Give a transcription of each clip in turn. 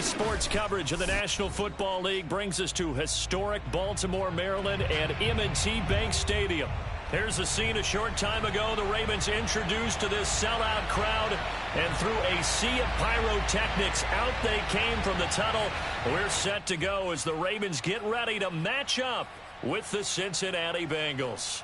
Sports coverage of the National Football League brings us to historic Baltimore, Maryland and M&T Bank Stadium. Here's the scene a short time ago. The Ravens introduced to this sellout crowd, and through a sea of pyrotechnics, out they came from the tunnel. We're set to go as the Ravens get ready to match up with the Cincinnati Bengals.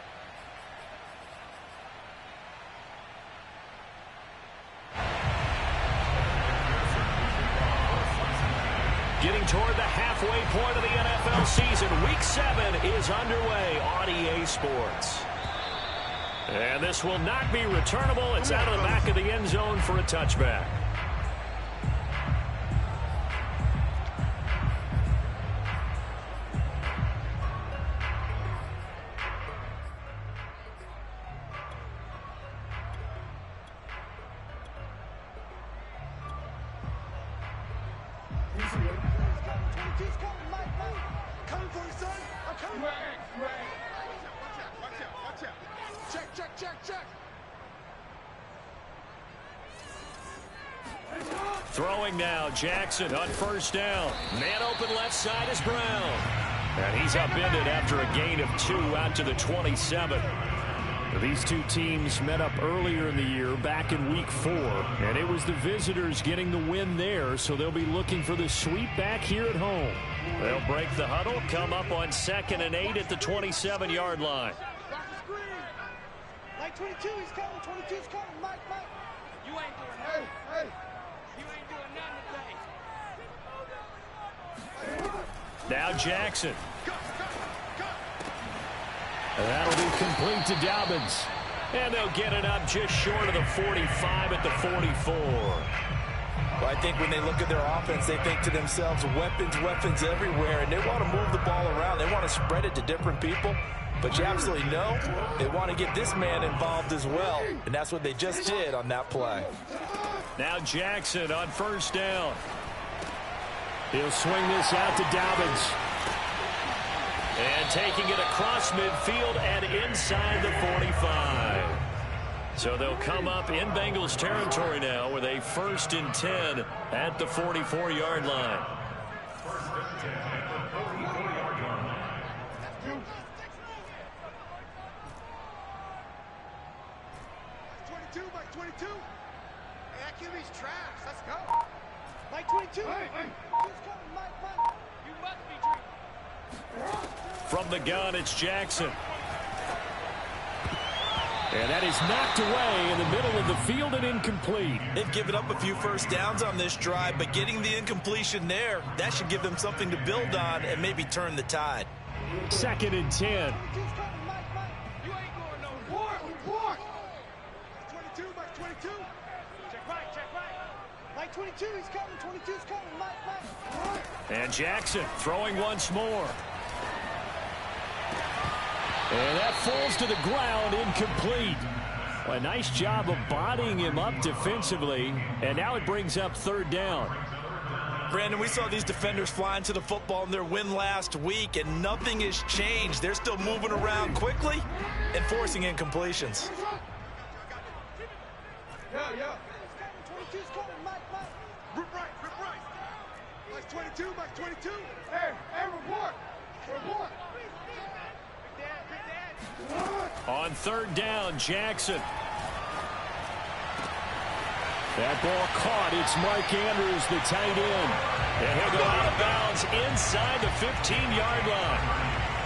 Getting toward the halfway point of the NFL season. Week 7 is underway on EA Sports. And this will not be returnable. It's out of the back of the end zone for a touchback. Throwing now, Jackson on first down. Man open left side is Brown. And he's upended after a gain of 2 out to the 27. These two teams met up earlier in the year, back in week 4. And it was the visitors getting the win there, so they'll be looking for the sweep back here at home. They'll break the huddle, come up on 2nd and 8 at the 27-yard line. Mike 22, he's coming. 22's coming. Mike. You ain't doing nothing. Hey. You ain't doing nothing today. Now Jackson. And that'll be complete to Dobbins. And they'll get it up just short of the 45 at the 44. Well, I think when they look at their offense, they think to themselves, weapons everywhere, and they want to move the ball around. They want to spread it to different people. But you absolutely know they want to get this man involved as well, and that's what they just did on that play. Now Jackson on first down. He'll swing this out to Dobbins. And taking it across midfield and inside the 45. So they'll come up in Bengals territory now with a 1st and 10 at the 44-yard line. Mike 22. Hey, that QB's trash. Let's go. Mike 22. Hey. Who's coming, Mike? You must be drinking. From the gun, it's Jackson. And that is knocked away in the middle of the field and incomplete. They've given up a few first downs on this drive, but getting the incompletion there, that should give them something to build on and maybe turn the tide. 2nd and 10. You ain't going no war. 22, Mike 22. Check right. Mike 22, he's coming. 22's coming. Mike. And Jackson throwing once more. And that falls to the ground, incomplete. A nice job of bodying him up defensively, and now it brings up 3rd down. Brandon, we saw these defenders flying to the football in their win last week, and nothing has changed. They're still moving around quickly and forcing incompletions. Yeah. 22's coming, Mike. Rip right. Mike 22. Hey, report. On 3rd down, Jackson. That ball caught. It's Mark Andrews, the tight end. And he'll go out of bounds inside the 15-yard line.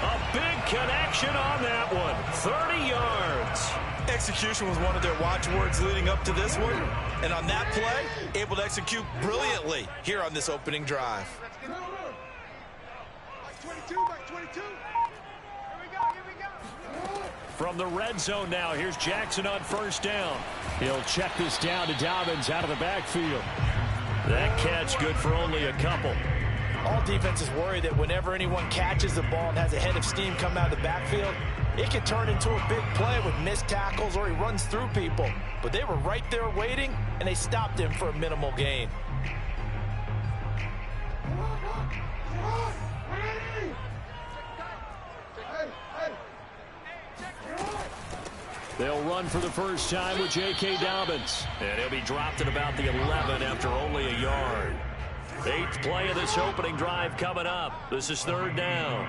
A big connection on that one. 30 yards. Execution was one of their watchwords leading up to this one. And on that play, able to execute brilliantly here on this opening drive. Mike 22. Here we go. From the red zone now, here's Jackson on first down. He'll check this down to Dobbins out of the backfield. That catch good for only a couple. All defenses worry that whenever anyone catches the ball and has a head of steam come out of the backfield, it can turn into a big play with missed tackles or he runs through people. But they were right there waiting, and they stopped him for a minimal gain. They'll run for the first time with J.K. Dobbins. And he'll be dropped at about the 11 after only a yard. Eighth play of this opening drive coming up. This is third down.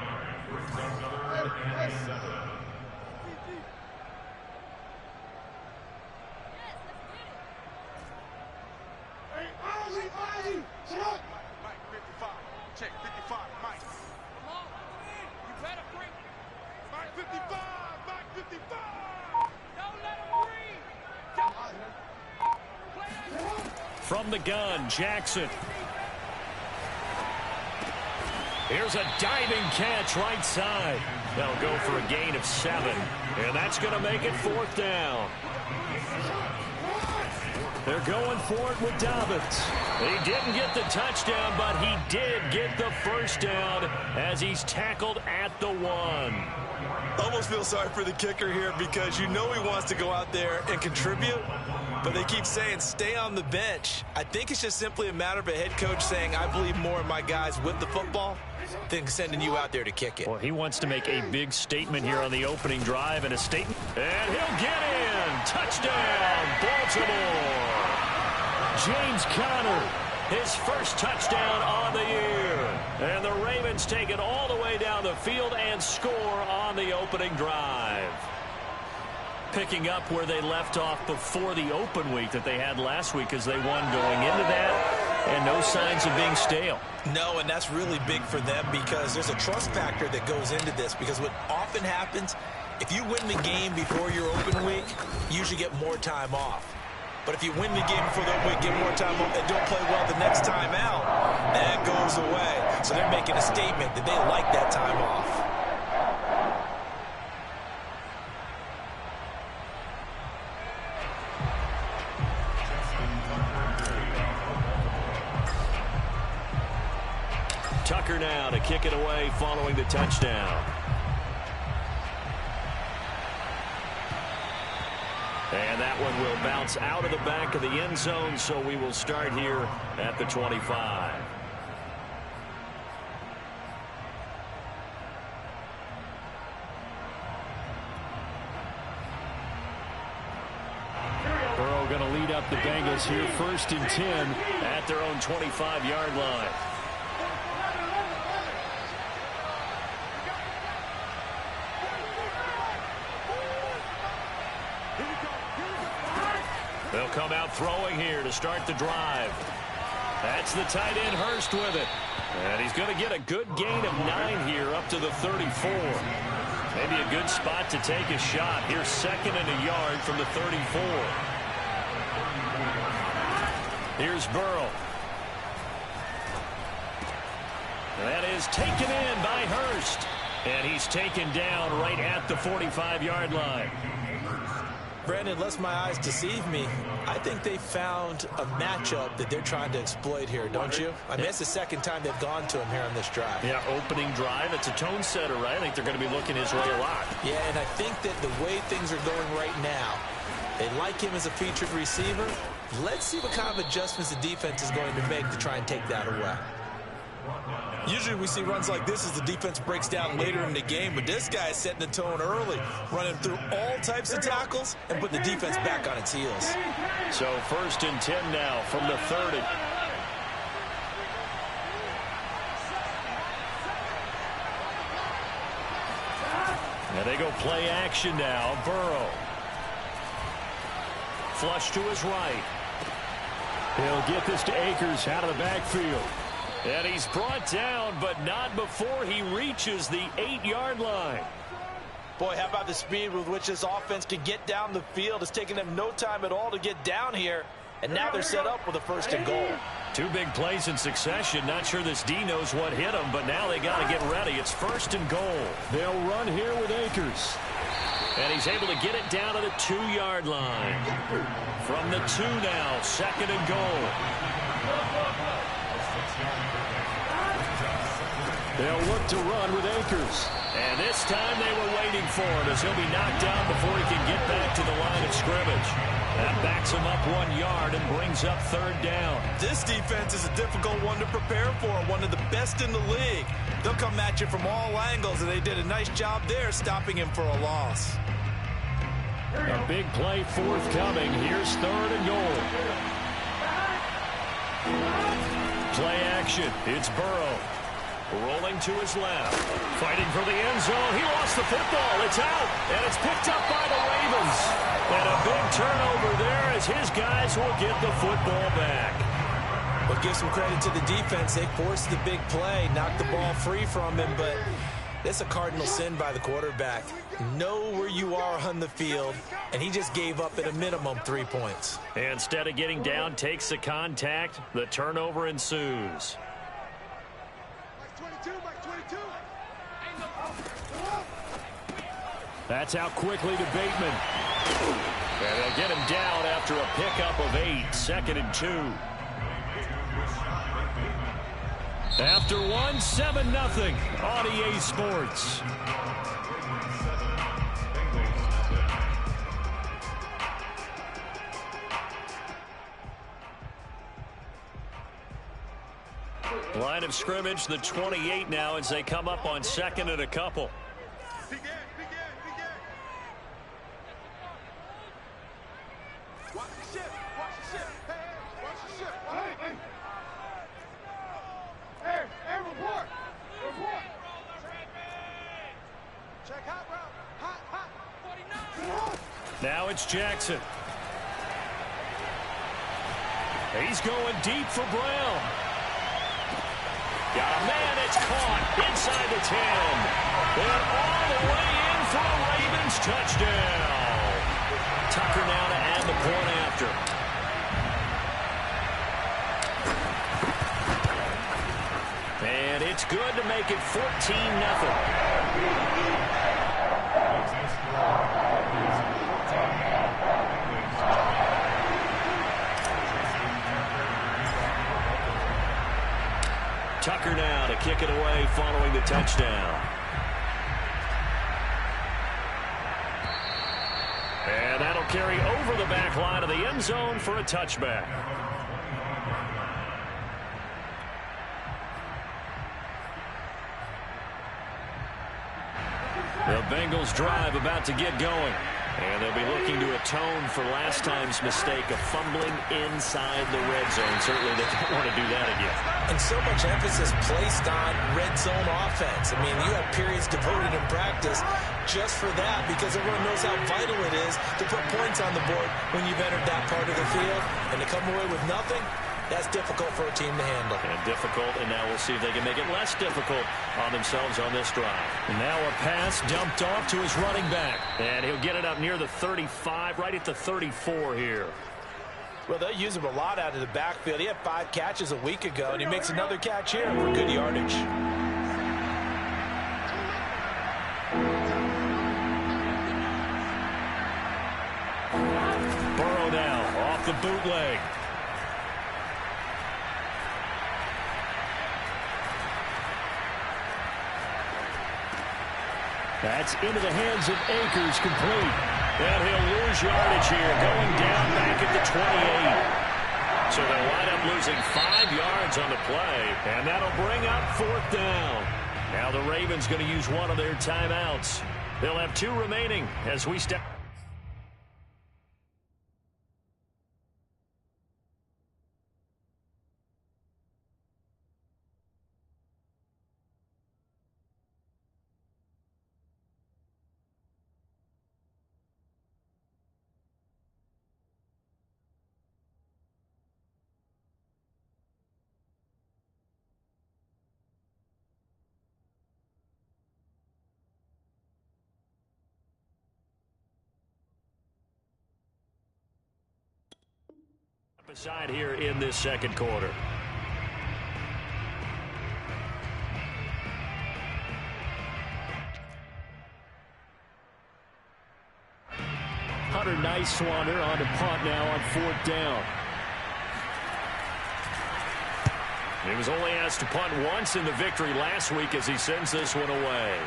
Mike 55. Check 55. Mike. Come on. You better bring. Mike 55. Mike 55. Don't let him breathe. From the gun, Jackson. Here's a diving catch right side. They'll go for a gain of 7. And that's going to make it fourth down. They're going for it with Dobbins. He didn't get the touchdown, but he did get the first down as he's tackled at the 1. Almost feel sorry for the kicker here because you know he wants to go out there and contribute, but they keep saying stay on the bench. I think it's just simply a matter of a head coach saying I believe more in my guys with the football than sending you out there to kick it. Well, he wants to make a big statement here on the opening drive, and a statement. And he'll get in. Touchdown, Baltimore. James Conner, his first touchdown on the year. And the Ravens take it all the way down the field and score on the opening drive. Picking up where they left off before the open week that they had last week as they won going into that, and no signs of being stale. No, and that's really big for them because there's a trust factor that goes into this, because what often happens, if you win the game before your open week, you usually get more time off. But if you win the game before the open week, get more time off, and don't play well the next time out, that goes away. So they're making a statement that they like that time off. Tucker now to kick it away following the touchdown. And that one will bounce out of the back of the end zone, so we will start here at the 25. Burrow going to lead up the Bengals here, 1st and 10 at their own 25-yard line. They'll come out throwing here to start the drive. That's the tight end, Hurst, with it. And he's going to get a good gain of 9 here up to the 34. Maybe a good spot to take a shot. Here's 2nd and a yard from the 34. Here's Burrow. That is taken in by Hurst. And he's taken down right at the 45-yard line. Brandon, unless my eyes deceive me, I think they found a matchup that they're trying to exploit here, don't you? I mean, it's the second time they've gone to him here on this drive. Yeah, opening drive. It's a tone setter, right? I think they're going to be looking his way a lot. Yeah, and I think that the way things are going right now, they like him as a featured receiver. Let's see what kind of adjustments the defense is going to make to try and take that away. Usually we see runs like this as the defense breaks down later in the game, but this guy is setting the tone early, running through all types of tackles and putting the defense back on its heels. So 1st and 10 now from the 30. And they go play action now. Burrow. Flush to his right. He'll get this to Akers out of the backfield. And he's brought down, but not before he reaches the 8-yard line. Boy, how about the speed with which this offense can get down the field? It's taken them no time at all to get down here. And now they're set up with a 1st and goal. 2 big plays in succession. Not sure this D knows what hit him, but now they got to get ready. It's 1st and goal. They'll run here with Akers. And he's able to get it down to the 2-yard line. From the 2 now, 2nd and goal. They'll look to run with Akers. And this time they were waiting for him as he'll be knocked down before he can get back to the line of scrimmage. That backs him up 1 yard and brings up 3rd down. This defense is a difficult one to prepare for, one of the best in the league. They'll come at you from all angles, and they did a nice job there stopping him for a loss. A big play forthcoming. Here's 3rd and goal. Play action. It's Burrow. Rolling to his left. Fighting for the end zone. He lost the football. It's out. And it's picked up by the Ravens. And a big turnover there as his guys will get the football back. But give some credit to the defense. They forced the big play, knocked the ball free from him, but it's a cardinal sin by the quarterback. Know where you are on the field, and he just gave up at a minimum 3 points. Instead of getting down, takes the contact. The turnover ensues. That's out quickly to Bateman. And they'll get him down after a pickup of 8. 2nd and 2. After 1, 7-0 on EA Sports. Line of scrimmage, the 28 now as they come up on 2nd and a couple. Now it's Jackson. He's going deep for Brown. Got a man, it's caught inside the 10. And all the way in for a Ravens touchdown. Tucker now to add the point after. And it's good to make it 14-0. Tucker now to kick it away following the touchdown. And that'll carry over the back line of the end zone for a touchback. The Bengals drive about to get going. And they'll be looking to atone for last time's mistake of fumbling inside the red zone. Certainly they don't want to do that again. And so much emphasis placed on red zone offense. I mean, you have periods devoted in practice just for that because everyone knows how vital it is to put points on the board when you've entered that part of the field. And to come away with nothing, that's difficult for a team to handle. And difficult, and now we'll see if they can make it less difficult on themselves on this drive. And now a pass dumped off to his running back. And he'll get it up near the 35, right at the 34 here. Well, they'll use him a lot out of the backfield. He had 5 catches a week ago, and he makes another catch here for good yardage. Burrow now off the bootleg. That's into the hands of Akers, complete. And he'll lose yardage here, going down back at the 28. So they'll wind up losing 5 yards on the play, and that'll bring up 4th down. Now the Ravens going to use one of their timeouts. They'll have 2 remaining as we step. Aside here in this second quarter. Hunter Nice-Swander on to punt now on 4th down. He was only asked to punt once in the victory last week as he sends this one away.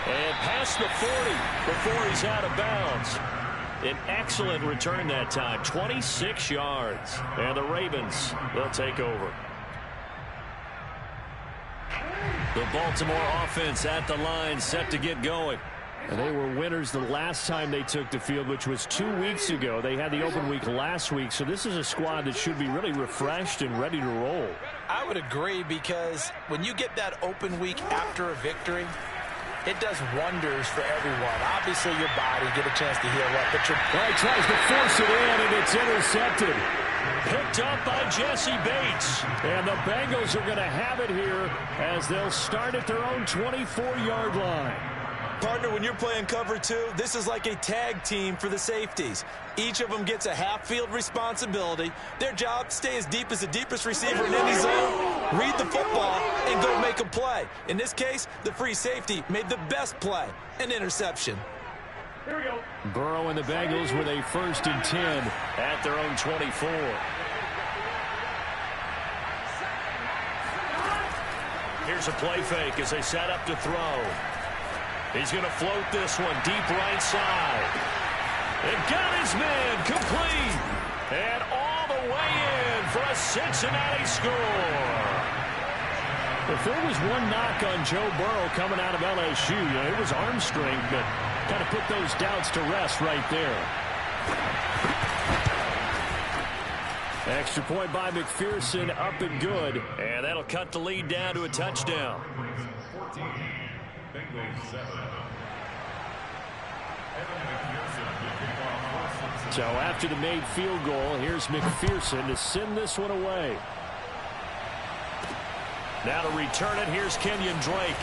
And past the 40 before he's out of bounds. An excellent return that time, 26 yards. And the Ravens, they'll take over. The Baltimore offense at the line, set to get going. They were winners the last time they took the field, which was 2 weeks ago. They had the open week last week, so this is a squad that should be really refreshed and ready to roll. I would agree, because when you get that open week after a victory, it does wonders for everyone. Obviously, your body get a chance to heal up, but your play tries to force it in, and it's intercepted. Picked up by Jesse Bates. And the Bengals are going to have it here as they'll start at their own 24-yard line. Partner, when you're playing cover two, this is like a tag team for the safeties. Each of them gets a half-field responsibility. Their job, stay as deep as the deepest receiver in any zone, read the football, and go make a play. In this case, the free safety made the best play, an interception. Here we go. Burrow and the Bengals with a 1st and 10 at their own 24. Here's a play fake as they set up to throw. He's going to float this one deep right side. And got his man complete. And all the way in for a Cincinnati score. If there was one knock on Joe Burrow coming out of LSU, it was arm strength, but kind of put those doubts to rest right there. Extra point by McPherson, up and good. And that'll cut the lead down to a touchdown. 14, Bengals 7. So after the made field goal, here's McPherson to send this one away. Now to return it, here's Kenyon Drake.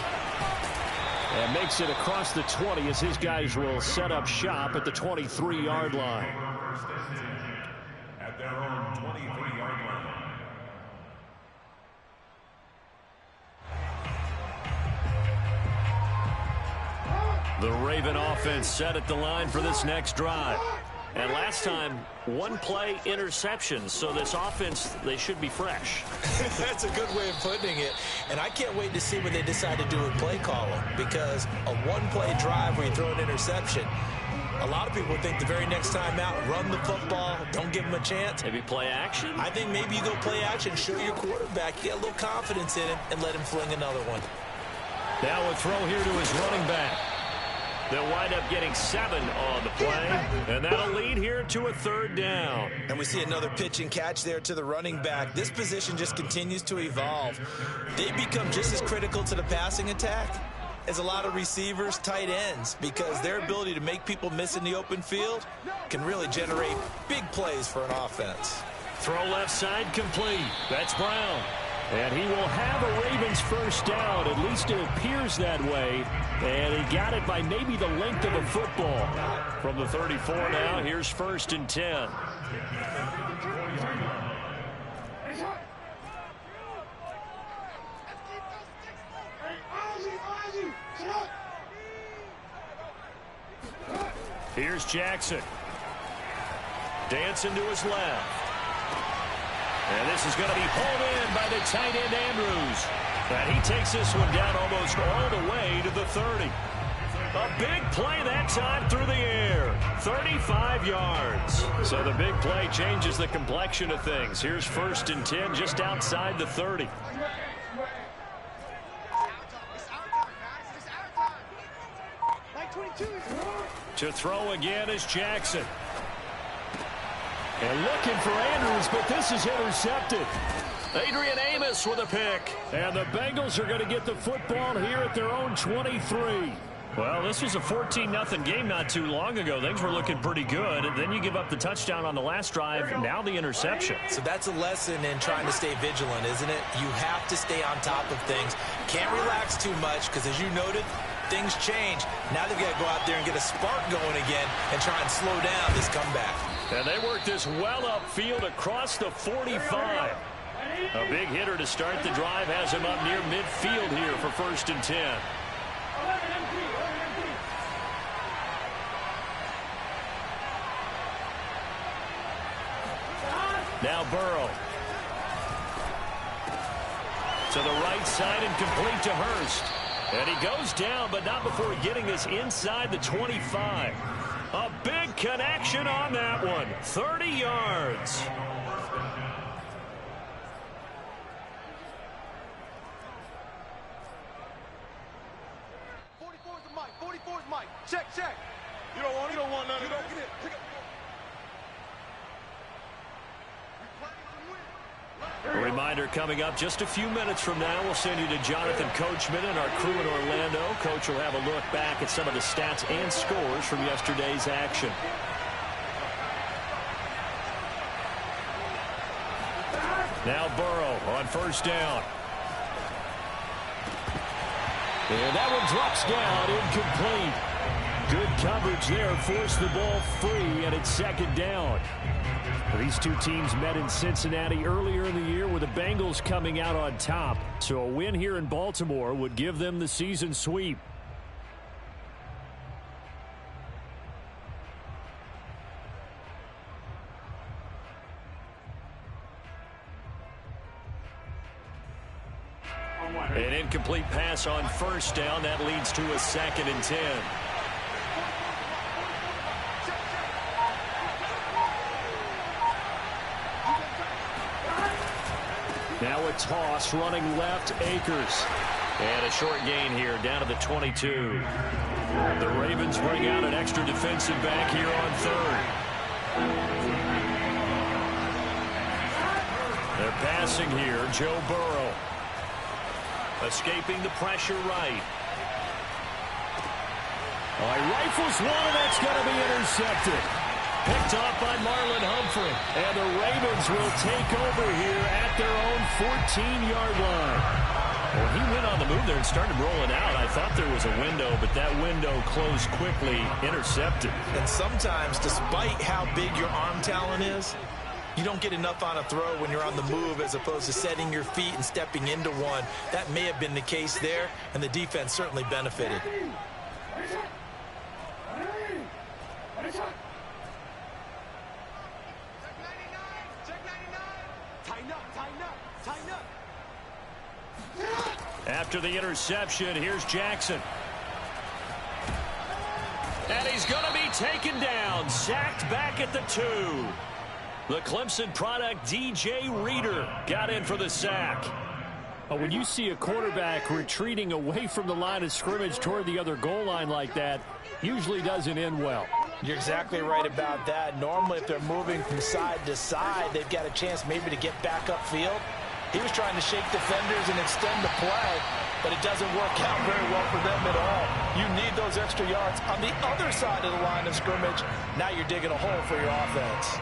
And makes it across the 20 as his guys will set up shop at the 23-yard line. At their own 23-yard line. The Raven offense set at the line for this next drive. And last time, one play interception. So this offense, they should be fresh. That's a good way of putting it. And I can't wait to see what they decide to do with play calling, because a one-play drive where you throw an interception, a lot of people think the very next time out, run the football, don't give them a chance. Maybe play action? I think maybe you go play action, show your quarterback, get a little confidence in him, and let him fling another one. Now a throw here to his running back. They'll wind up getting 7 on the play, and that'll lead here to a 3rd down. And we see another pitch and catch there to the running back. This position just continues to evolve. They become just as critical to the passing attack as a lot of receivers, tight ends, because their ability to make people miss in the open field can really generate big plays for an offense. Throw left side complete. That's Brown. And he will have a Ravens 1st down. At least it appears that way. And he got it by maybe the length of a football. From the 34 now, here's 1st and 10. Here's Jackson. Dancing to his left. And this is going to be hauled in by the tight end Andrews. And he takes this one down almost all the way to the 30. A big play that time through the air. 35 yards. So the big play changes the complexion of things. Here's 1st and 10 just outside the 30. To throw again is Jackson. And looking for Andrews, but this is intercepted. Adrian Amos with a pick. And the Bengals are going to get the football here at their own 23. Well, this was a 14-0 game not too long ago. Things were looking pretty good. And then you give up the touchdown on the last drive. Now the interception. So that's a lesson in trying to stay vigilant, isn't it? You have to stay on top of things. Can't relax too much because, as you noted, things change. Now they've got to go out there and get a spark going again and try and slow down this comeback. And they work this well upfield across the 45. A big hitter to start the drive has him up near midfield here for 1st and 10. Now Burrow. To the right side and complete to Hurst. And he goes down, but not before getting this inside the 25. A big connection on that one. 30 yards. Mike. Mike, check. You don't want none of it. Get it. Pick up. A reminder coming up just a few minutes from now. We'll send you to Jonathan Coachman and our crew in Orlando. Coach will have a look back at some of the stats and scores from yesterday's action. Now Burrow on first down. And that one drops down, incomplete. Good coverage there, forced the ball free, and it's second down. These two teams met in Cincinnati earlier in the year with the Bengals coming out on top. So a win here in Baltimore would give them the season sweep. An incomplete pass on first down. That leads to a 2nd and 10. Now a toss running left, Akers. And a short gain here down to the 22. The Ravens bring out an extra defensive back here on 3rd. They're passing here, Joe Burrow. Escaping the pressure right. He rifles one, and that's going to be intercepted. Picked off by Marlon Humphrey. And the Ravens will take over here at their own 14-yard line. Well, he went on the move there and started rolling out. I thought there was a window, but that window closed quickly, intercepted. And sometimes, despite how big your arm talent is, you don't get enough on a throw when you're on the move as opposed to setting your feet and stepping into one. That may have been the case there, and the defense certainly benefited. After the interception, here's Jackson. And he's going to be taken down, sacked back at the 2. The Clemson product, DJ Reader, got in for the sack. When you see a quarterback retreating away from the line of scrimmage toward the other goal line like that, usually doesn't end well. You're exactly right about that. Normally, if they're moving from side to side, they've got a chance maybe to get back upfield. He was trying to shake defenders and extend the play, but it doesn't work out very well for them at all. You need those extra yards on the other side of the line of scrimmage. Now you're digging a hole for your offense.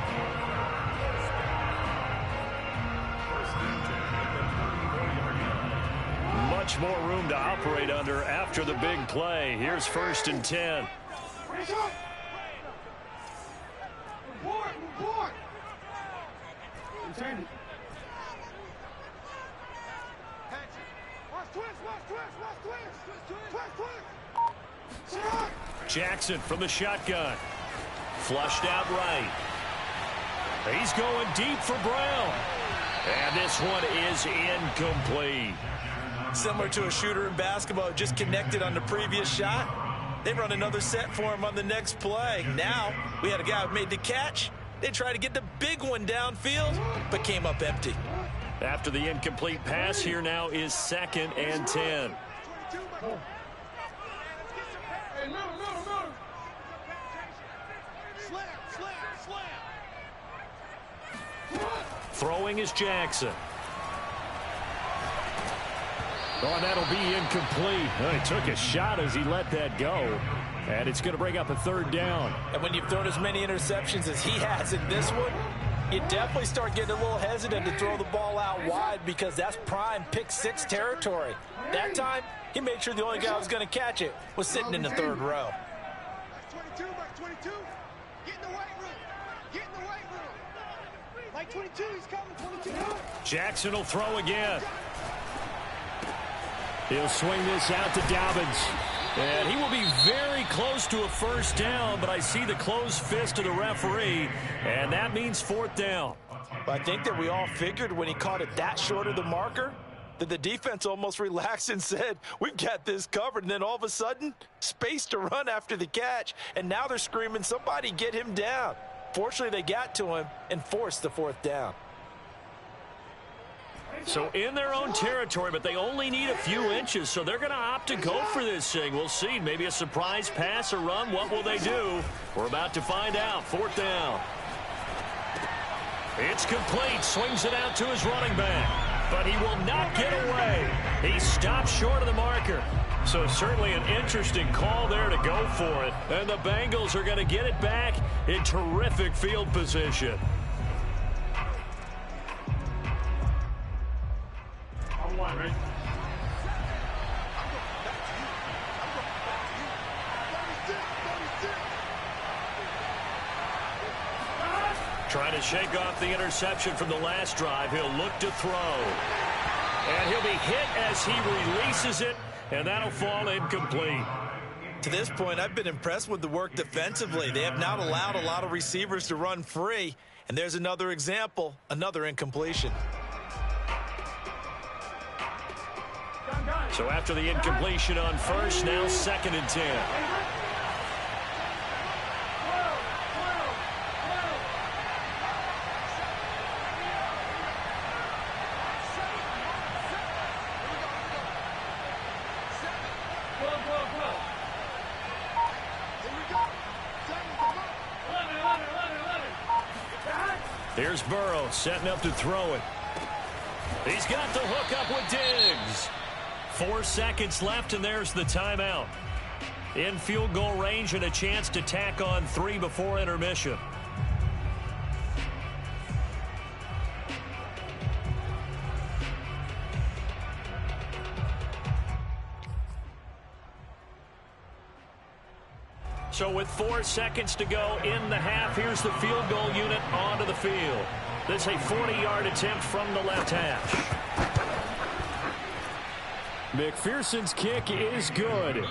Much more room to operate under after the big play. Here's 1st and 10. Jackson from the shotgun. Flushed out right. He's going deep for Brown. And this one is incomplete. Similar to a shooter in basketball, just connected on the previous shot. They run another set for him on the next play. Now, we had a guy who made the catch. They tried to get the big one downfield, but came up empty. After the incomplete pass, here now is 2nd and 10. Throwing is Jackson. Oh, and that'll be incomplete. He took a shot as he let that go. And it's going to bring up a 3rd down. And when you've thrown as many interceptions as he has in this one, you definitely start getting a little hesitant to throw the ball out wide because that's prime pick 6 territory. That time, he made sure the only guy who was going to catch it was sitting in the 3rd row. 22, Mike 22. Get in the weight room. Get in the weight room. Mike 22, he's coming, 22. Jackson will throw again. He'll swing this out to Dobbins. And he will be very close to a 1st down, but I see the closed fist of the referee, and that means 4th down. I think that we all figured when he caught it that short of the marker that the defense almost relaxed and said, we've got this covered. And then all of a sudden, space to run after the catch, and now they're screaming, somebody get him down. Fortunately, they got to him and forced the 4th down. So in their own territory, but they only need a few inches, so they're going to opt to go for this thing. We'll see. Maybe a surprise pass or run. What will they do? We're about to find out. 4th down. It's complete. Swings it out to his running back, but he will not get away. He stops short of the marker. So certainly an interesting call there to go for it. And the Bengals are going to get it back in terrific field position. Trying to shake off the interception from the last drive. He'll look to throw. And he'll be hit as he releases it, and that'll fall incomplete. To this point, I've been impressed with the work defensively. They have not allowed a lot of receivers to run free. And there's another example, another incompletion. So after the incompletion on first, now 2nd and 10. Here's Burrow setting up to throw it. He's got the hook up with Diggs. 4 seconds left, and there's the timeout. In field goal range and a chance to tack on 3 before intermission. So with 4 seconds to go in the half, here's the field goal unit onto the field. This is a 40-yard attempt from the left hash. McPherson's kick is good.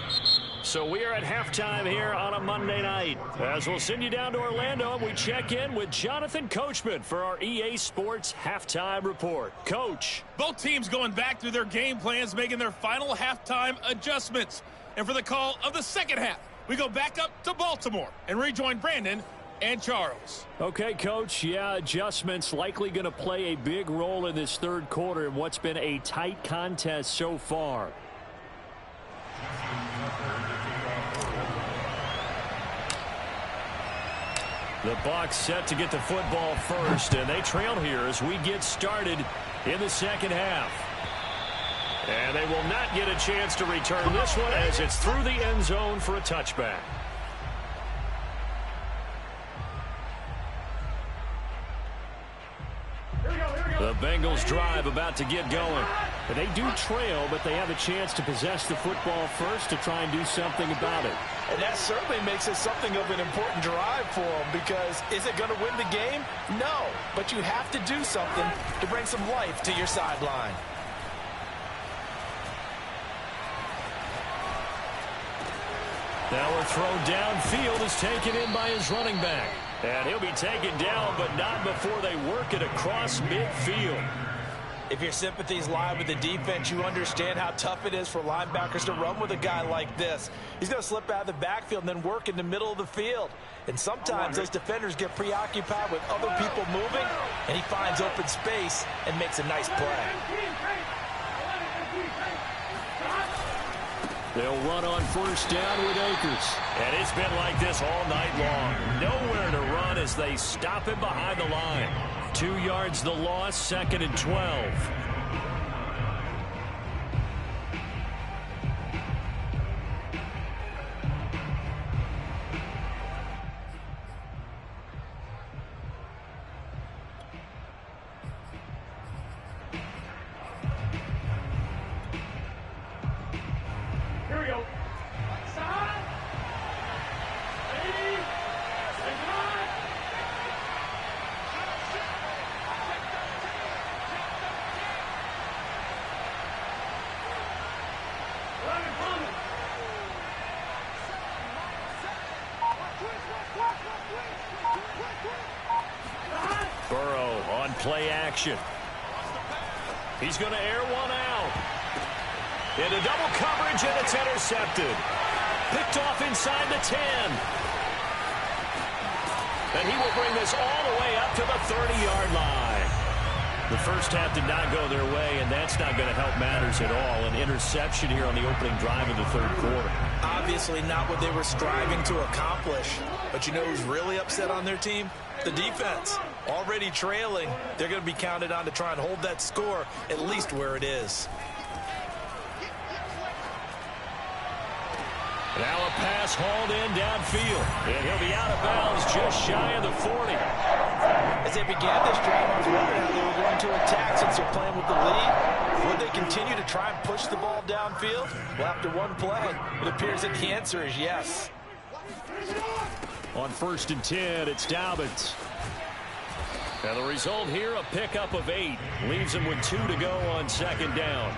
So we are at halftime here on a Monday night. As we'll send you down to Orlando, and we check in with Jonathan Coachman for our EA Sports Halftime Report. Coach. Both teams going back through their game plans, making their final halftime adjustments. And for the call of the second half, we go back up to Baltimore and rejoin Brandon and Charles. Okay, Coach. Yeah, adjustments likely going to play a big role in this third quarter in what's been a tight contest so far. The Bucs set to get the football first, and they trail here as we get started in the second half. And they will not get a chance to return this one as it's through the end zone for a touchback. The Bengals drive about to get going. And they do trail, but they have a chance to possess the football first to try and do something about it. And that certainly makes it something of an important drive for them, because is it going to win the game? No, but you have to do something to bring some life to your sideline. Now a throw downfield is taken in by his running back. And he'll be taken down, but not before they work it across midfield. If your sympathies lie with the defense, you understand how tough it is for linebackers to run with a guy like this. He's going to slip out of the backfield and then work in the middle of the field. And sometimes those defenders get preoccupied with other people moving, and he finds open space and makes a nice play. They'll run on first down with Akers. And it's been like this all night long. Nowhere to run as they stop him behind the line. 2 yards the loss, 2nd and 12. Play action. He's going to air one out. Into double coverage, and it's intercepted. Picked off inside the 10. And he will bring this all the way up to the 30-yard line. The first half did not go their way, and that's not going to help matters at all. An interception here on the opening drive of the third quarter. Obviously not what they were striving to accomplish. But you know who's really upset on their team? The defense. Already trailing. They're going to be counted on to try and hold that score at least where it is. Now a pass hauled in downfield. And he'll be out of bounds just shy of the 40. As they began this drive, I was wondering how they were going to attack since they're playing with the lead. Would they continue to try and push the ball downfield? Well, after one play, it appears that the answer is yes. On 1st and 10, it's Dobbins. And the result here, a pickup of 8. Leaves him with 2 to go on 2nd down.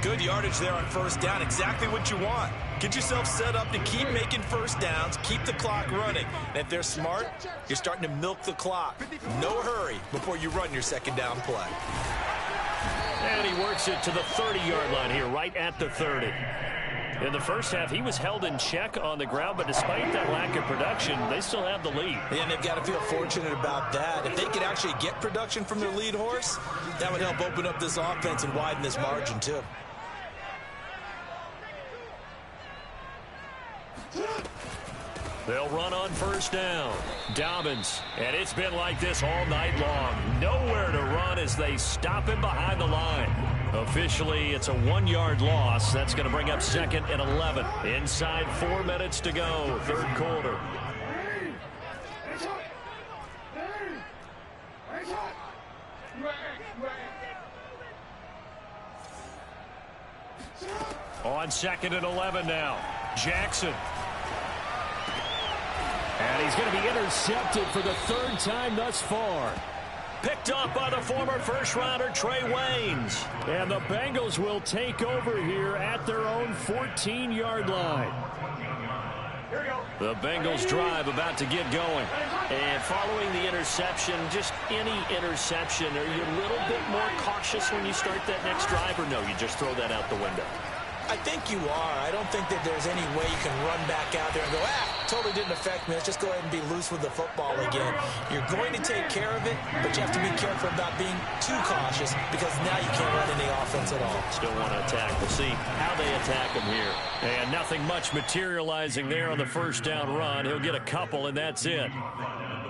Good yardage there on 1st down. Exactly what you want. Get yourself set up to keep making 1st downs, keep the clock running. And if they're smart, you're starting to milk the clock. No hurry before you run your 2nd down play. And he works it to the 30-yard line here, right at the 30. In the first half, he was held in check on the ground, but despite that lack of production, they still have the lead. And they've got to feel fortunate about that. If they could actually get production from their lead horse, that would help open up this offense and widen this margin, too. They'll run on 1st down. Dobbins. And it's been like this all night long. Nowhere to run as they stop him behind the line. Officially, it's a 1-yard loss. That's going to bring up 2nd and 11. Inside 4 minutes to go, 3rd quarter. On 2nd and 11 now. Jackson. And he's going to be intercepted for the 3rd time thus far. Picked up by the former first-rounder Trey Waynes. And the Bengals will take over here at their own 14-yard line. The Bengals drive about to get going. And following the interception, just any interception, are you a little bit more cautious when you start that next drive, or no, you just throw that out the window? I think you are. I don't think that there's any way you can run back out there and go, totally didn't affect me. Let's just go ahead and be loose with the football again. You're going to take care of it, but you have to be careful about being too cautious because now you can't run any offense at all. Still want to attack. We'll see how they attack him here. And nothing much materializing there on the 1st down run. He'll get a couple, and that's it.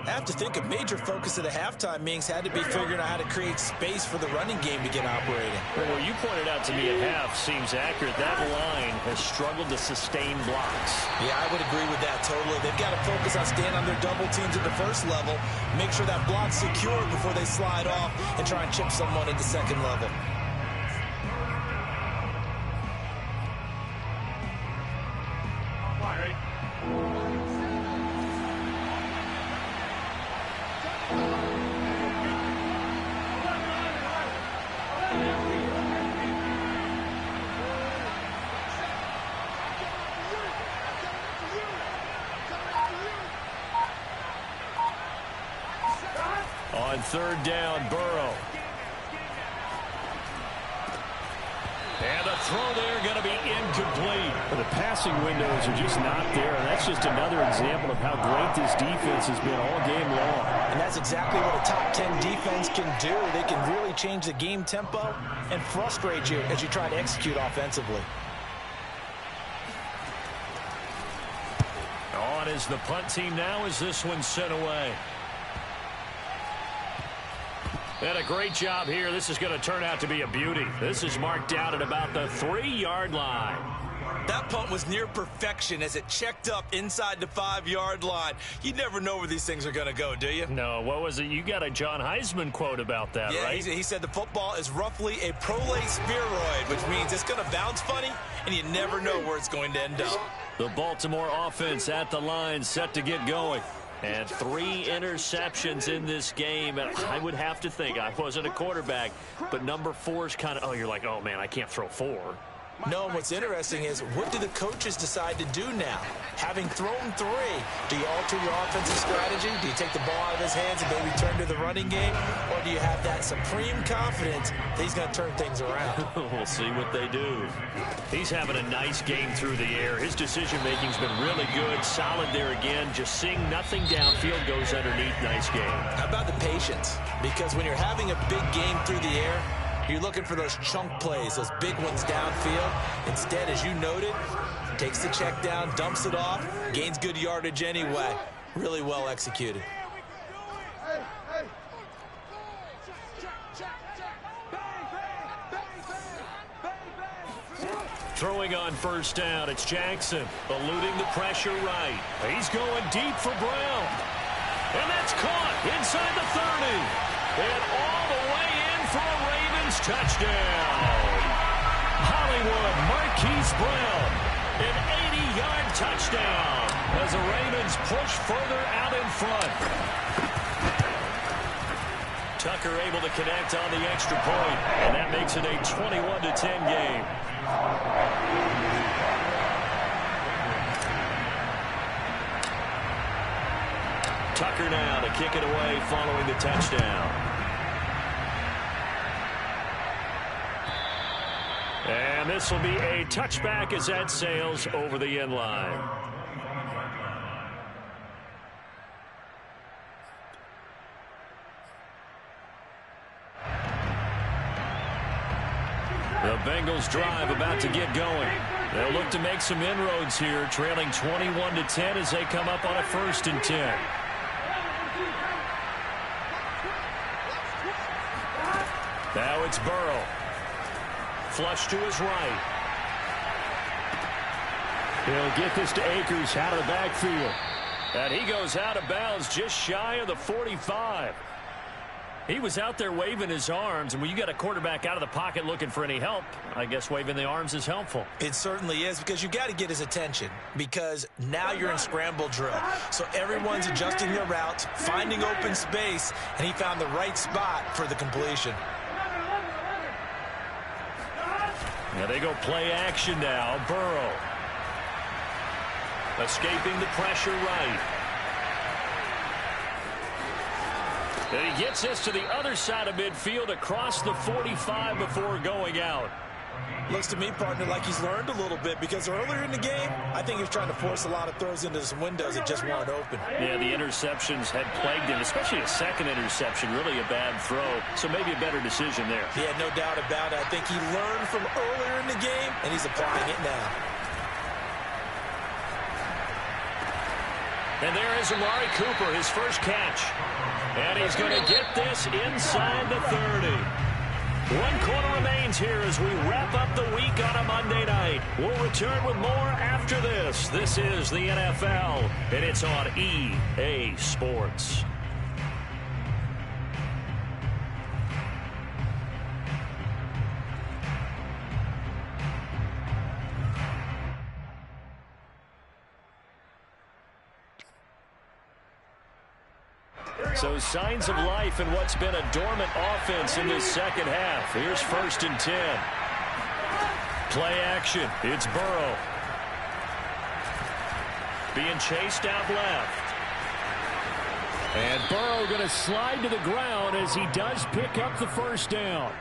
I have to think a major focus of the halftime meetings had to be figuring out how to create space for the running game to get operating. Well, what you pointed out to me at half seems accurate. That line has struggled to sustain blocks. Yeah, I would agree with that totally. They've got to focus on staying on their double teams at the 1st level, make sure that block's secure before they slide off and try and chip someone at the 2nd level. On 3rd down, Burrow. And the throw there going to be incomplete. The passing windows are just not there, and that's just another example of how great this defense has been all game long. And that's exactly what a top 10 defense can do. They can really change the game tempo and frustrate you as you try to execute offensively. On is the punt team now as this one's sent away. And a great job here. This is going to turn out to be a beauty. This is marked out at about the 3-yard line. That punt was near perfection as it checked up inside the 5-yard line. You never know where these things are going to go, do you? No, what was it? You got a John Heisman quote about that, right? He said the football is roughly a prolate spheroid, which means it's going to bounce funny, and you never know where it's going to end up. The Baltimore offense at the line, set to get going. And 3 interceptions in this game. And I would have to think, I wasn't a quarterback, but number 4 is kind of, you're like, oh, man, I can't throw 4. No, and what's interesting is, what do the coaches decide to do now? Having thrown 3, do you alter your offensive strategy? Do you take the ball out of his hands and maybe turn to the running game? Or do you have that supreme confidence that he's going to turn things around? We'll see what they do. He's having a nice game through the air. His decision-making's been really good. Solid there again. Just seeing nothing downfield, goes underneath. Nice game. How about the patience? Because when you're having a big game through the air, you're looking for those chunk plays, those big ones downfield. Instead, as you noted, takes the check down, dumps it off, gains good yardage anyway. Really well executed. Throwing on first down, it's Jackson, eluding the pressure right. He's going deep for Brown. And that's caught inside the 30. And all the way in for a Ravens touchdown. Hollywood Marquise Brown, an 80-yard touchdown as the Ravens push further out in front. Tucker able to connect on the extra point, and that makes it a 21-10 game. Tucker now to kick it away following the touchdown. And this will be a touchback as that sails over the end line. The Bengals drive about to get going. They'll look to make some inroads here, trailing 21-10 as they come up on a 1st and 10. Now it's Burrow. Flush to his right. He'll get this to Akers out of the backfield. And he goes out of bounds just shy of the 45. He was out there waving his arms, and when you got a quarterback out of the pocket looking for any help, I guess waving the arms is helpful. It certainly is, because you've got to get his attention, because now you're in scramble drill. So everyone's adjusting their routes, finding open space, and he found the right spot for the completion. Now they go play action now. Burrow escaping the pressure right. And he gets this to the other side of midfield across the 45 before going out. Looks to me, partner, like he's learned a little bit, because earlier in the game, I think he was trying to force a lot of throws into some windows that just weren't open. Yeah, the interceptions had plagued him, especially a second interception, really a bad throw. So maybe a better decision there. Yeah, no doubt about it. I think he learned from earlier in the game, and he's applying it now. And there is Amari Cooper, his first catch. And he's going to get this inside the 30. 1 quarter remains here as we wrap up the week on a Monday night. We'll return with more after this. This is the NFL, and it's on EA Sports. So signs of life in what's been a dormant offense in this second half. Here's 1st and 10. Play action. It's Burrow. Being chased out left. And Burrow going to slide to the ground as he does pick up the 1st down.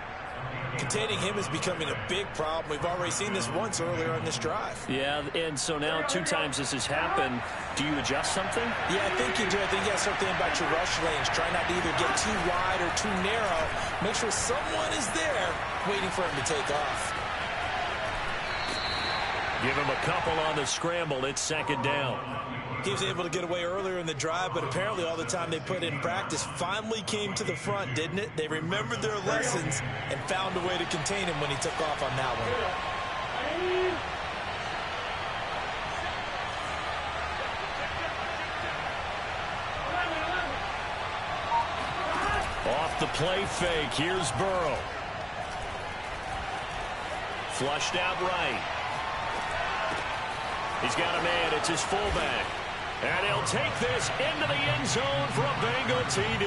Containing him is becoming a big problem. We've already seen this once earlier on this drive. Yeah, and so now 2 times this has happened. Do you adjust something? Yeah, I think you do. I think you got to start thinking about your rush lanes. Try not to either get too wide or too narrow. Make sure someone is there waiting for him to take off. Give him a couple on the scramble. It's 2nd down. He was able to get away earlier in the drive, but apparently all the time they put in practice finally came to the front, didn't it? They remembered their lessons and found a way to contain him when he took off on that one. Off the play fake, here's Burrow. Flushed out right. He's got a man, it's his fullback. And he'll take this into the end zone for a Bengal TD.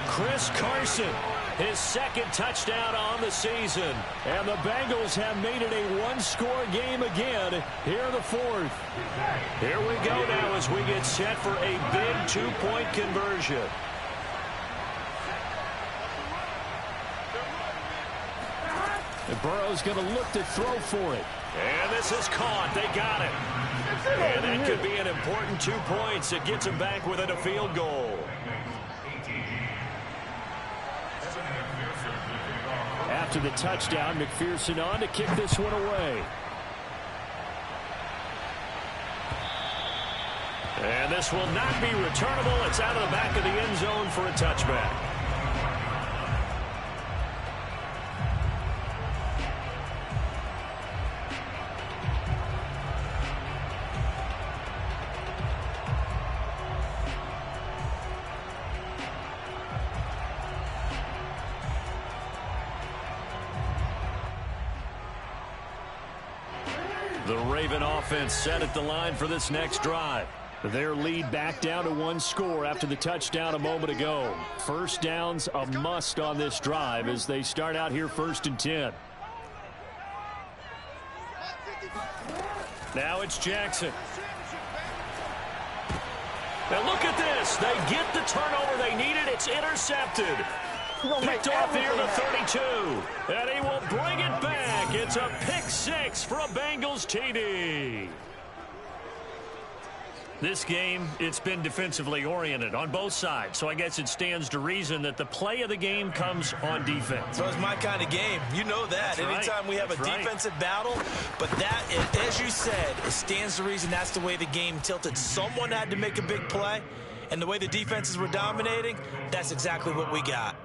Chris Carson his second touchdown on the season. And the Bengals have made it a one-score game again here in the fourth. Here we go now as we get set for a big two-point conversion. And Burrow's going to look to throw for it. And this is caught. They got it. And that could be an important 2 points. It gets them back within a field goal. After the touchdown, McPherson on to kick this one away. And this will not be returnable. It's out of the back of the end zone for a touchback. The Raven offense set at the line for this next drive. Their lead back down to one score after the touchdown a moment ago. First down's a must on this drive as they start out here 1st and 10. Now it's Jackson. Now look at this. They get the turnover they needed. It's intercepted. Picked off near the 32. And he will bring it back. It's a pick six for a Bengals TD. This game, it's been defensively oriented on both sides. So I guess it stands to reason that the play of the game comes on defense. So it's my kind of game. You know that. That's anytime right. we have That's a right. defensive battle. But that, as you said, it stands to reason that's the way the game tilted. Someone had to make a big play. And the way the defenses were dominating, that's exactly what we got.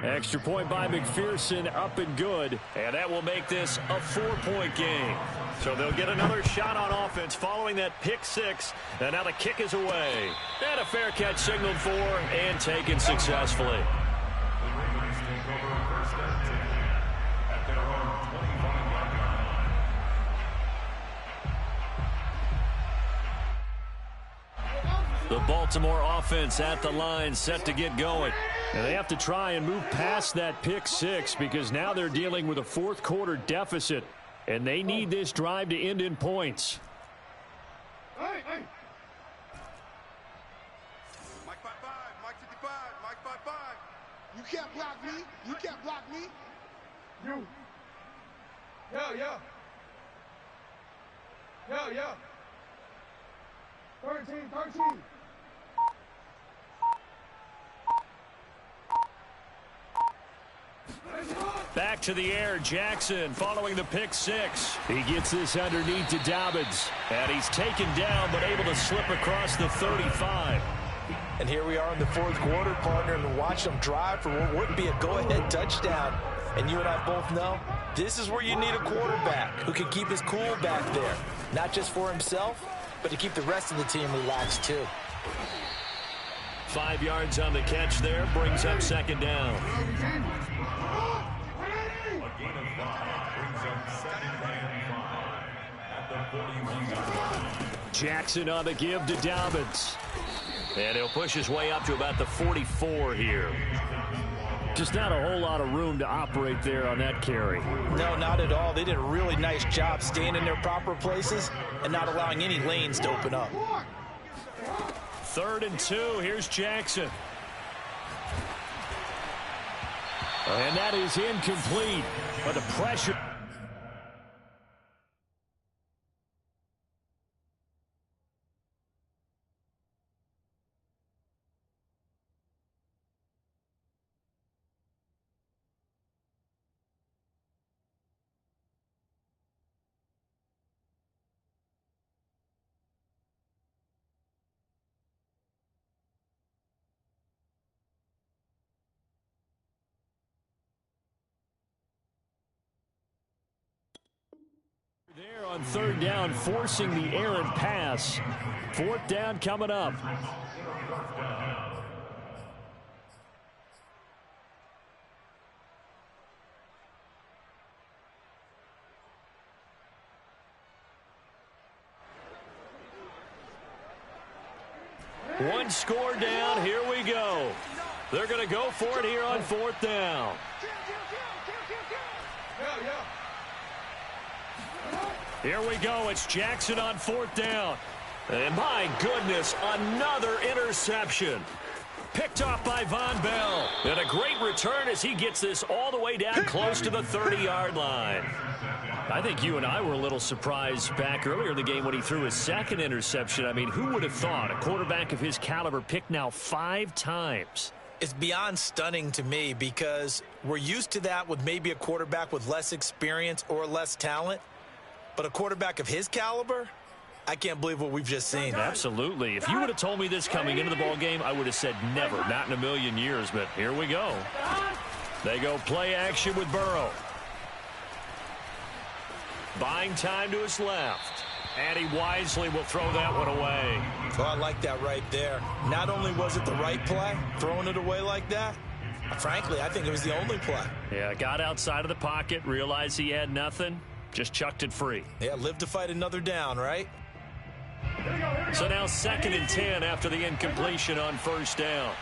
Extra point by McPherson, up and good. And that will make this a 4-point game. So they'll get another shot on offense following that pick six. And now the kick is away. And a fair catch signaled for and taken successfully. The Ravens take over 1st and 10 at their own 25-yard line. The Baltimore offense at the line, set to get going. And they have to try and move past that pick six because now they're dealing with a fourth quarter deficit. And they need this drive to end in points. Hey. Mike 5-5, Mike 55, Mike 5-5. You can't block me. You can't block me. You. Yeah. 13. Back to the air, Jackson following the pick six. He gets this underneath to Dobbins. And he's taken down but able to slip across the 35. And here we are in the fourth quarter, partner, and watch them drive for what would be a go-ahead touchdown. And you and I both know this is where you need a quarterback who can keep his cool back there. Not just for himself, but to keep the rest of the team relaxed too. 5 yards on the catch there, brings up second down. A gain of 5 brings up 2nd and 5 at the 41-yard line. Jackson on the give to Dobbins. And he'll push his way up to about the 44 here. Just not a whole lot of room to operate there on that carry. No, not at all. They did a really nice job staying in their proper places and not allowing any lanes to open up. 3rd and 2. Here's Jackson. And that is incomplete. But the pressure. There on 3rd down, forcing the errant pass. 4th down coming up. One score down. Here we go. They're going to go for it here on 4th down. Here we go. It's Jackson on 4th down. And my goodness, another interception. Picked off by Von Bell. And a great return as he gets this all the way down close to the 30-yard line. I think you and I were a little surprised back earlier in the game when he threw his second interception. I mean, who would have thought a quarterback of his caliber picked now 5 times? It's beyond stunning to me because we're used to that with maybe a quarterback with less experience or less talent. But a quarterback of his caliber, I can't believe what we've just seen. Absolutely. If you would have told me this coming into the ball game, I would have said never, not in a million years. But here we go. They go play action with Burrow. Buying time to his left. And he wisely will throw that one away. Oh, I like that right there. Not only was it the right play, throwing it away like that, frankly, I think it was the only play. Yeah, got outside of the pocket, realized he had nothing, just chucked it free. Yeah, live to fight another down, right? So now 2nd and 10 after the incompletion on 1st down.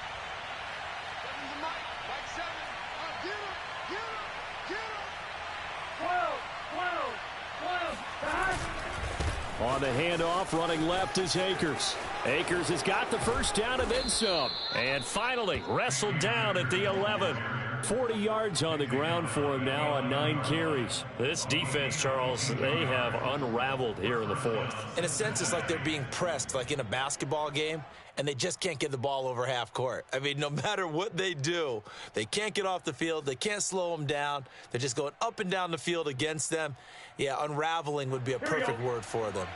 On the handoff, running left is Akers. Akers has got the 1st down and then some. And finally, wrestled down at the 11. 40 yards on the ground for him now on 9 carries. This defense, Charles, they have unraveled here in the 4th. In a sense, it's like they're being pressed like in a basketball game, and they just can't get the ball over half court. I mean, no matter what they do, they can't get off the field. They can't slow them down. They're just going up and down the field against them. Yeah, unraveling would be a perfect word for them.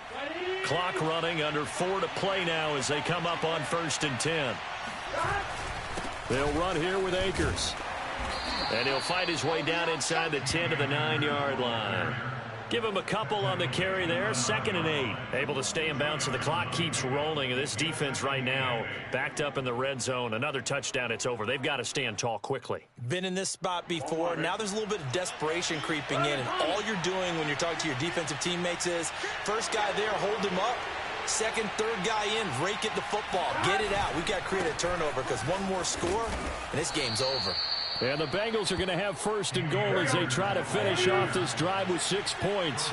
Clock running, under 4 to play now as they come up on 1st and 10. They'll run here with Akers. And he'll fight his way down inside the 10 to the 9-yard line. Give him a couple on the carry there. 2nd and 8. Able to stay in bounds, so the clock keeps rolling. And this defense right now backed up in the red zone. Another touchdown, it's over. They've got to stand tall quickly. Been in this spot before. Now there's a little bit of desperation creeping in. And all you're doing when you're talking to your defensive teammates is, first guy there, hold him up. 2nd, 3rd guy in, rake at the football. Get it out. We've got to create a turnover because one more score, and this game's over. And the Bengals are going to have 1st and goal as they try to finish off this drive with 6 points.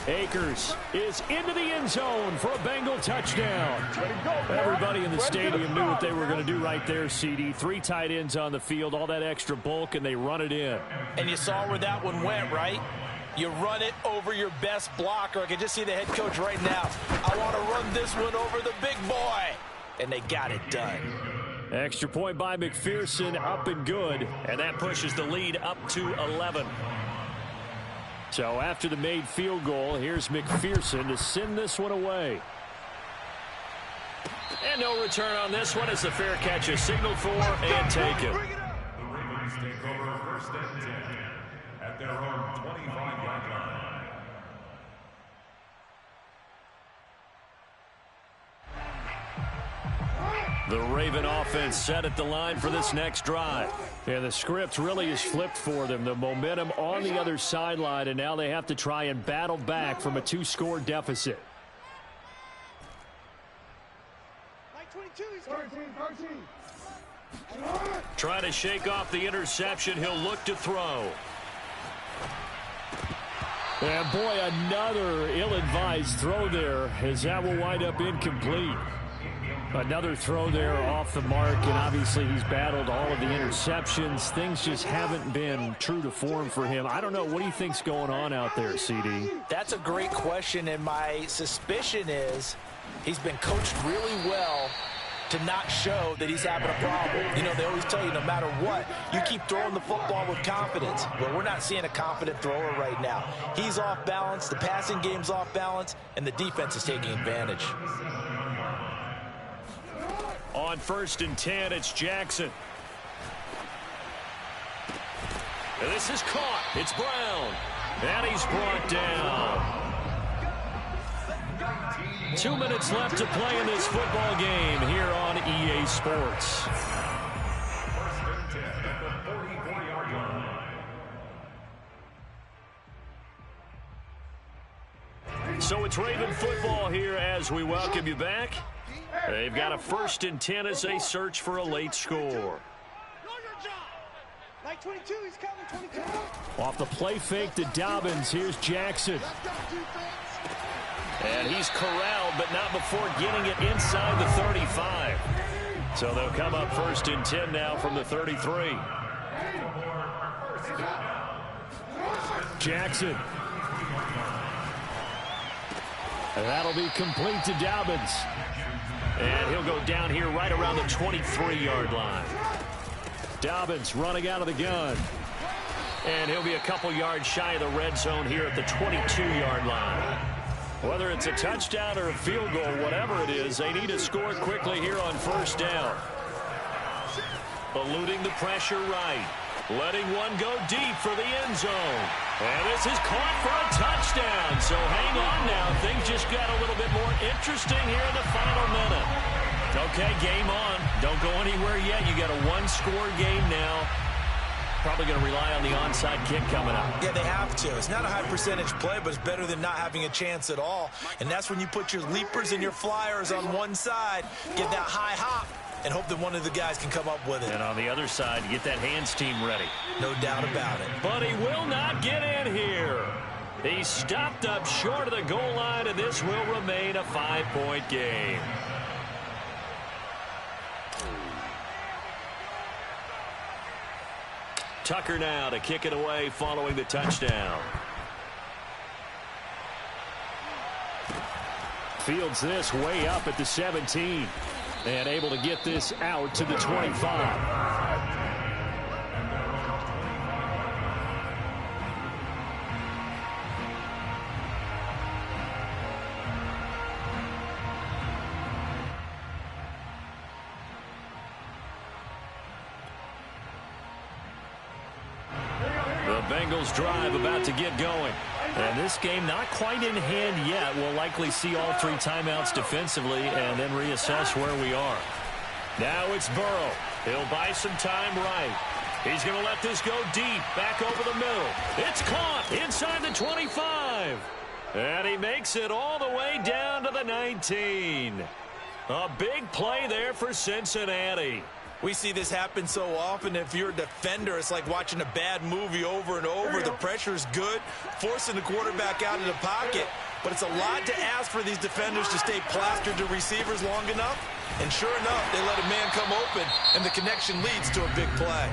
Akers is into the end zone for a Bengal touchdown. Everybody in the stadium knew what they were going to do right there, CD. 3 tight ends on the field, all that extra bulk, and they run it in. And you saw where that one went, right? You run it over your best blocker. I can just see the head coach right now. I want to run this one over the big boy. And they got it done. Extra point by McPherson, up and good. And that pushes the lead up to 11. So after the made field goal, here's McPherson to send this one away. And no return on this one as the fair catch is signaled for and taken. The Ravens take over 1st and 10 at their own 25-yard line. The Raven offense set at the line for this next drive. And the script really is flipped for them. The momentum on the other sideline, and now they have to try and battle back from a 2-score deficit. Trying to shake off the interception. He'll look to throw. And boy, another ill-advised throw there as that will wind up incomplete. Another throw there off the mark, and obviously he's battled all of the interceptions. Things just haven't been true to form for him. I don't know. What do you think's going on out there, CD? That's a great question, and my suspicion is he's been coached really well to not show that he's having a problem. You know, they always tell you no matter what, you keep throwing the football with confidence. Well, we're not seeing a confident thrower right now. He's off balance, the passing game's off balance, and the defense is taking advantage. On 1st and 10, it's Jackson. And this is caught. It's Brown. And he's brought down. 2 minutes left to play in this football game here on EA Sports. 1st and 10 at the So it's Raven football here as we welcome you back. They've got a 1st and 10 as they search for a late score. Like 22, he's coming, 22. Off the play fake to Dobbins. Here's Jackson. And he's corralled, but not before getting it inside the 35. So they'll come up 1st and 10 now from the 33. Jackson. And that'll be complete to Dobbins. And he'll go down here right around the 23-yard line. Dobbins running out of the gun. And he'll be a couple yards shy of the red zone here at the 22-yard line. Whether it's a touchdown or a field goal, whatever it is, they need to score quickly here on 1st down. Eluding the pressure right. Letting one go deep for the end zone. And this is caught for a touchdown. So hang on now. Things just got a little bit more interesting here in the final minute. Okay, game on. Don't go anywhere yet. You got a one-score game now. Probably going to rely on the onside kick coming up. Yeah, they have to. It's not a high percentage play, but it's better than not having a chance at all. And that's when you put your leapers and your flyers on one side, get that high hop, and hope that one of the guys can come up with it. And on the other side, get that hands team ready. No doubt about it. But he will not get in here. He's stopped up short of the goal line, and this will remain a 5-point game. Tucker now to kick it away following the touchdown. Fields this way up at the 17. And able to get this out to the 25. Bengals drive about to get going. And this game not quite in hand yet. We'll likely see all 3 timeouts defensively and then reassess where we are. Now it's Burrow. He'll buy some time right. He's going to let this go deep, back over the middle. It's caught inside the 25. And he makes it all the way down to the 19. A big play there for Cincinnati. We see this happen so often. If you're a defender, it's like watching a bad movie over and over. The pressure's good, forcing the quarterback out of the pocket. But it's a lot to ask for these defenders to stay plastered to receivers long enough. And sure enough, they let a man come open, and the connection leads to a big play.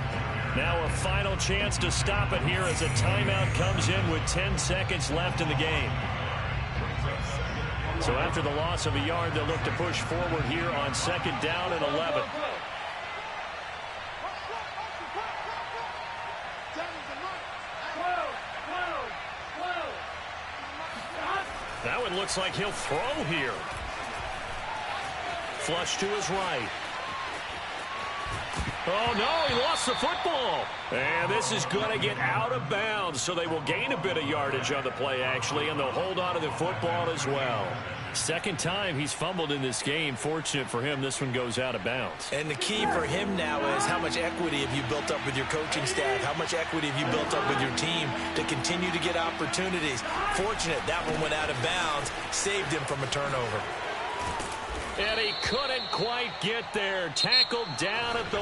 Now a final chance to stop it here as a timeout comes in with 10 seconds left in the game. So after the loss of a yard, they'll look to push forward here on 2nd down and 11. That one looks like he'll throw here. Flush to his right. Oh, no, he lost the football. And this is going to get out of bounds, so they will gain a bit of yardage on the play, actually, and they'll hold on to the football as well. 2nd time he's fumbled in this game. Fortunate for him, this one goes out of bounds. And the key for him now is how much equity have you built up with your coaching staff? How much equity have you built up with your team to continue to get opportunities? Fortunate that one went out of bounds, saved him from a turnover. And he couldn't quite get there. Tackled down at the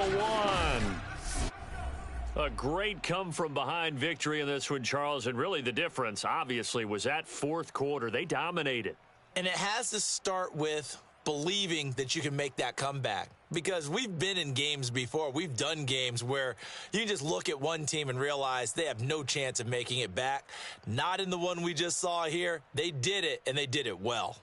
1. A great come-from-behind victory in this one, Charles. And really the difference, obviously, was that 4th quarter. They dominated. And it has to start with believing that you can make that comeback. Because we've been in games before. We've done games where you just look at one team and realize they have no chance of making it back. Not in the one we just saw here. They did it, and they did it well.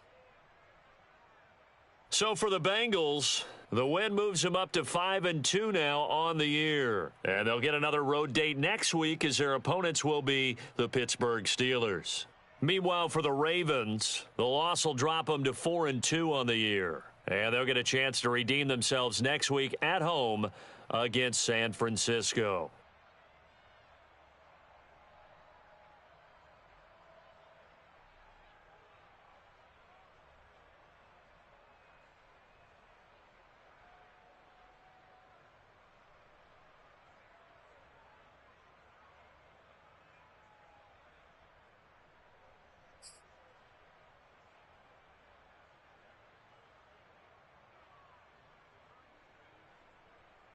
So for the Bengals, the win moves them up to 5-2 now on the year. And they'll get another road date next week as their opponents will be the Pittsburgh Steelers. Meanwhile, for the Ravens, the loss will drop them to 4-2 on the year. And they'll get a chance to redeem themselves next week at home against San Francisco.